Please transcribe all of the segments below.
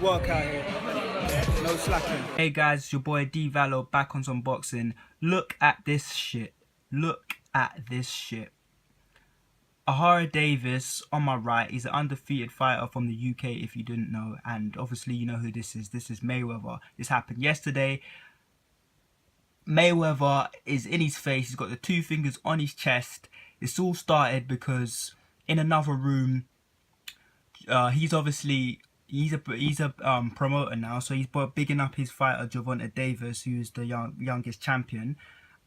work out here. No slacking. Hey guys, it's your boy D Valo back on some boxing. Look at this shit. Look at this shit. Ahara Davis on my right, he's an undefeated fighter from the UK if you didn't know, and obviously you know who this is. This is Mayweather. This happened yesterday. Mayweather is in his face, he's got the two fingers on his chest. It's all started because in another room, he's a promoter now, so he's bigging up his fighter Gervonta Davis, who is the youngest champion,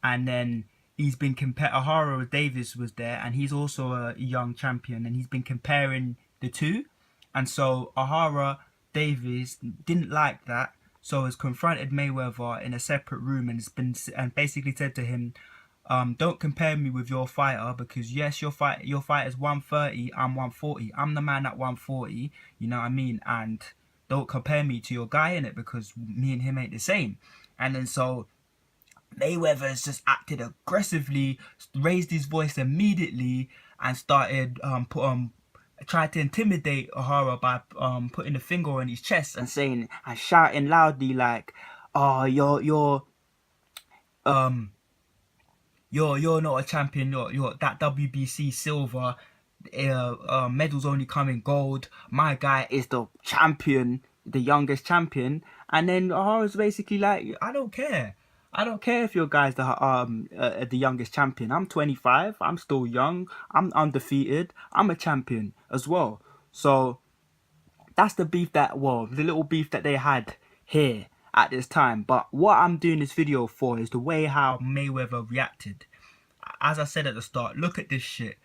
and then he's been Ahara Davis was there, and he's also a young champion, and he's been comparing the two, and so Ahara Davis didn't like that, so has confronted Mayweather in a separate room and basically said to him, don't compare me with your fighter, because yes, your fight is 130, I'm 140. I'm the man at 140, you know what I mean? And don't compare me to your guy in it, because me and him ain't the same. And then so Mayweather has just acted aggressively, raised his voice immediately, and started tried to intimidate Ahara by putting a finger on his chest and saying and shouting loudly like, "Oh, you're not a champion. You're that WBC silver. Medals only come in gold. My guy is the champion, the youngest champion." And then Ahara's basically like, "I don't care. I don't care if your guy's the youngest champion. I'm 25. I'm still young. I'm undefeated. I'm a champion as well." So that's the beef the little beef that they had here at this time. But what I'm doing this video for is the way how Mayweather reacted. As I said at the start, look at this shit.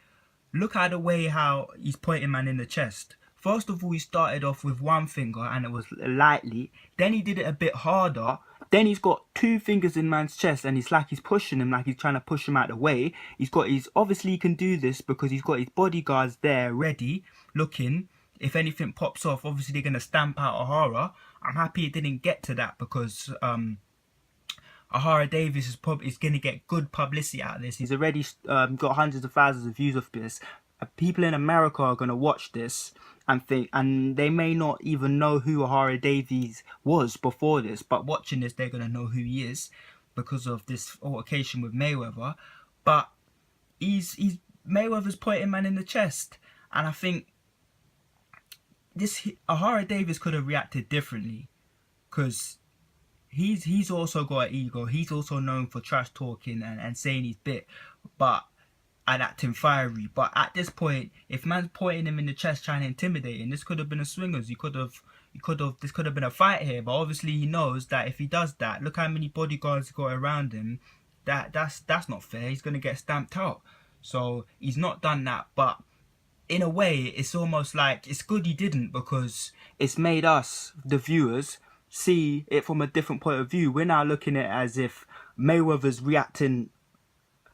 Look at the way how he's pointing man in the chest. First of all, he started off with one finger and it was lightly. Then he did it a bit harder. Then he's got two fingers in man's chest and it's like he's pushing him, like he's trying to push him out of the way. Obviously he can do this because he's got his bodyguards there ready, looking. If anything pops off, obviously they're going to stamp out Ahara. I'm happy it didn't get to that because Ahara Davis is going to get good publicity out of this. He's already got hundreds of thousands of views of this. People in America are going to watch this and they may not even know who Ahara Davies was before this, but watching this they're going to know who he is because of this altercation with Mayweather. But Mayweather's pointing man in the chest, and I think Ahara Davis could have reacted differently, because he's also got an ego. He's also known for trash talking and saying his bit, and acting fiery. But at this point, if man's pointing him in the chest trying to intimidate him, this could have been a swingers. This could have been a fight here. But obviously he knows that if he does that, look how many bodyguards he got around him. That's not fair. He's gonna get stamped out. So he's not done that. But in a way, it's almost like it's good he didn't, because it's made us, the viewers, see it from a different point of view. We're now looking at it as if Mayweather's reacting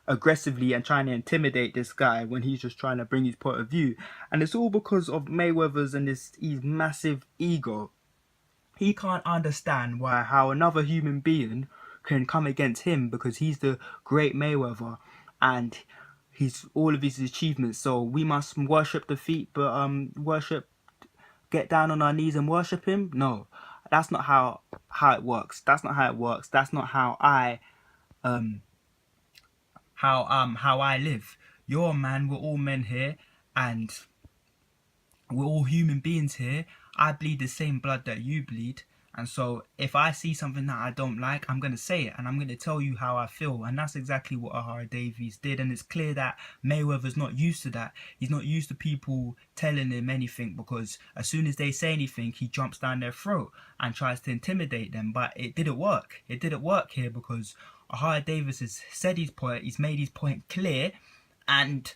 aggressively and trying to intimidate this guy when he's just trying to bring his point of view. And it's all because of Mayweather's and his massive ego. He can't understand how another human being can come against him, because he's the great Mayweather and all of his achievements. So we must worship defeat, but get down on our knees and worship him? No, that's not how it works. That's not how it works. That's not how I live. You're a man. We're all men here, and we're all human beings here. I bleed the same blood that you bleed. And so if I see something that I don't like, I'm going to say it and I'm going to tell you how I feel. And that's exactly what Ahara Davies did. And it's clear that Mayweather's not used to that. He's not used to people telling him anything, because as soon as they say anything, he jumps down their throat and tries to intimidate them. But it didn't work. It didn't work here because Ahara Davies has said his point. He's made his point clear. And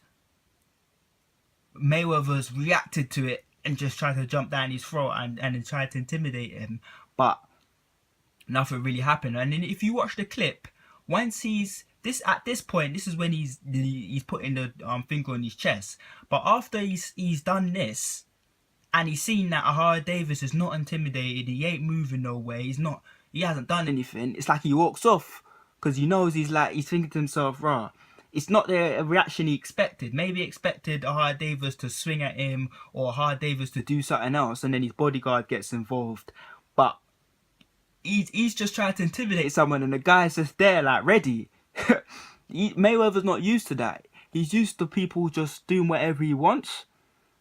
Mayweather's reacted to it and just tried to jump down his throat and then tried to intimidate him. But nothing really happened. And then if you watch the clip, once at this point, this is when he's putting the finger on his chest. But after he's done this, and he's seen that Ahara Davis is not intimidated, he ain't moving nowhere, he hasn't done anything, it's like he walks off, because he knows he's thinking to himself, rah, it's not the reaction he expected. Maybe he expected Ahad Davis to swing at him or Ahad Davis to do something else, and then his bodyguard gets involved. But he's just trying to intimidate someone, and the guy's just there like ready. Mayweather's not used to that. He's used to people just doing whatever he wants.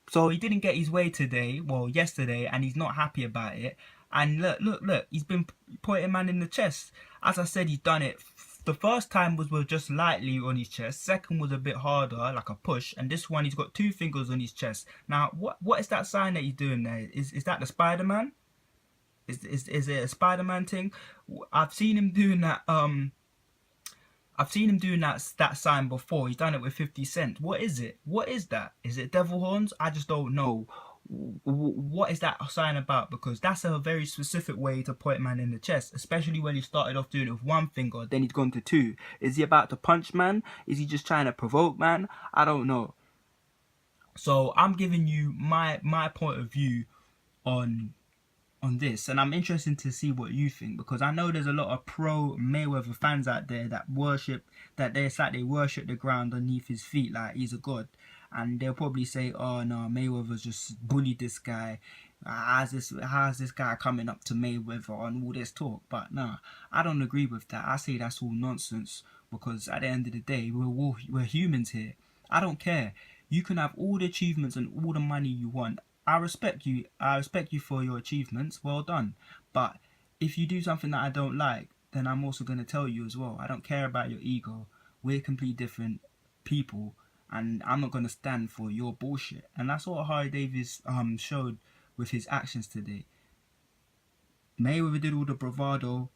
So he didn't get his way today, well, yesterday, and he's not happy about it. And look, he's been putting man in the chest. As I said, he's done it. The first time was just lightly on his chest. Second was a bit harder, like a push. And this one, he's got 2 fingers on his chest. Now, what is that sign that he's doing there? Is that the Spider-Man? Is it a Spider-Man thing? I've seen him doing that. I've seen him doing that sign before. He's done it with 50 Cent. What is it? What is that? Is it devil horns? I just don't know. What is that sign about? Because that's a very specific way to point man in the chest, especially when he started off doing it with 1 finger, then he's gone to 2. Is he about to punch man? Is he just trying to provoke man? I don't know. So I'm giving you my point of view on this, and I'm interested to see what you think, because I know there's a lot of pro Mayweather fans out there that worship they worship the ground underneath his feet like he's a god, and they'll probably say, oh no, Mayweather's just bullied this guy. How's this guy coming up to Mayweather on all this talk? But no, I don't agree with that. I say that's all nonsense, because at the end of the day, we're humans here. I don't care. You can have all the achievements and all the money you want. I respect you. I respect you for your achievements. Well done. But if you do something that I don't like, then I'm also going to tell you as well. I don't care about your ego. We're completely different people, and I'm not going to stand for your bullshit. And that's what Harry Davis showed with his actions today. Mayweather did all the bravado,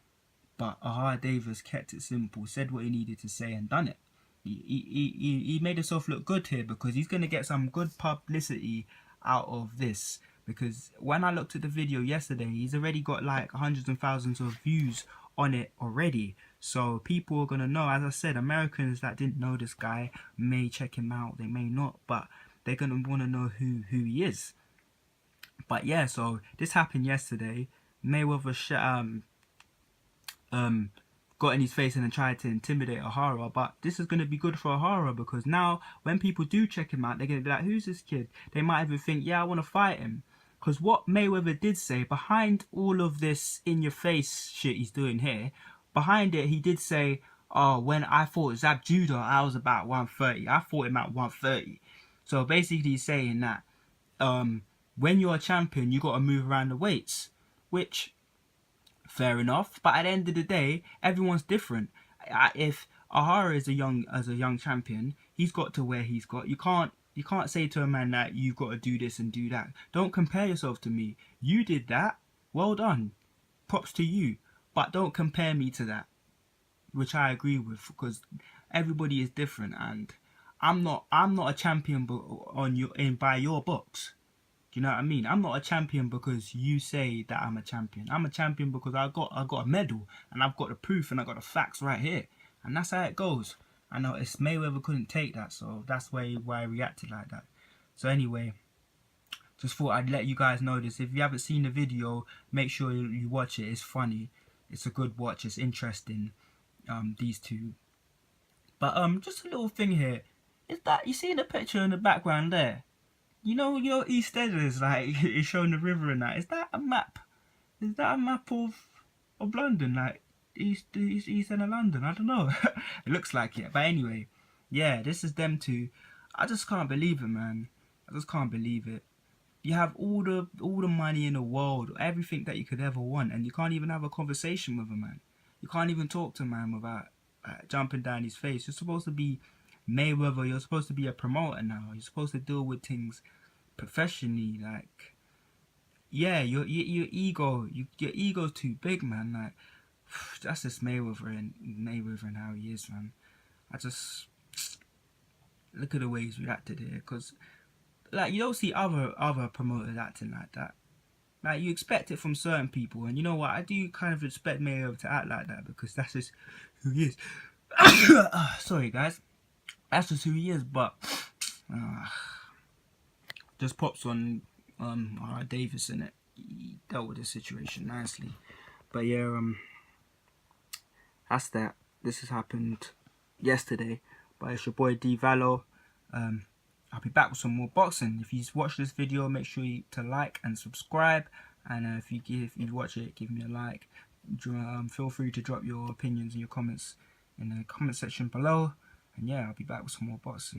but Ahad Davis kept it simple, said what he needed to say, and done it. He made himself look good here, because he's going to get some good publicity out of this. Because when I looked at the video yesterday, he's already got like hundreds and thousands of views on it already. So people are going to know. As I said, Americans that didn't know this guy may check him out, they may not, but they're going to want to know who he is. But yeah, so this happened yesterday. Mayweather got in his face and then tried to intimidate Ahara. But this is going to be good for Ahara, because now when people do check him out, they're going to be like, who's this kid? They might even think, yeah, I want to fight him. Because what Mayweather did say, behind all of this in your face shit he's doing here, behind it he did say, oh, when I fought Zab Judah, I was about 130. I fought him at 130. So basically he's saying that when you're a champion, you got to move around the weights, which fair enough, but at the end of the day, everyone's different. If Ahara is a young champion, he's got to where he's got. You can't say to a man that you've got to do this and do that. Don't compare yourself to me. You did that. Well done. Props to you. But don't compare me to that, which I agree with, because everybody is different, and I'm not a champion by your books. Do you know what I mean? I'm not a champion because you say that I'm a champion. I'm a champion because I got a medal, and I've got the proof, and I got the facts right here. And that's how it goes. I know it's Mayweather couldn't take that, so that's why I reacted like that. So anyway, just thought I'd let you guys know this. If you haven't seen the video, make sure you watch it. It's funny. It's a good watch. It's interesting. These two. But just a little thing here. Is that, you see the picture in the background there? You know East End is like, it's showing the river and that. Is that a map? Is that a map of London? Like East End of London? I don't know. It looks like it. But anyway, yeah, this is them two. I just can't believe it, man. I just can't believe it. You have all the money in the world, everything that you could ever want, and you can't even have a conversation with a man. You can't even talk to a man without jumping down his face. You're supposed to be Mayweather. You're supposed to be a promoter now. You're supposed to deal with things professionally. Like, yeah, your ego's too big, man. Like, that's just Mayweather and how he is, man. I just look at the way he's reacted here, because like, you don't see other promoters acting like that. Like, you expect it from certain people, and you know what? I do kind of respect Mayweather to act like that, because that's just who he is. Sorry, guys. That's just who he is, but just pops on Davis in it. He dealt with the situation nicely. But yeah, that's that. This has happened yesterday. But But it's your boy D Vallo. I'll be back with some more boxing. If you watch this video, make sure to like and subscribe. And if you watch it, give me a like. Feel free to drop your opinions and your comments in the comment section below. And yeah, I'll be back with some more boxing.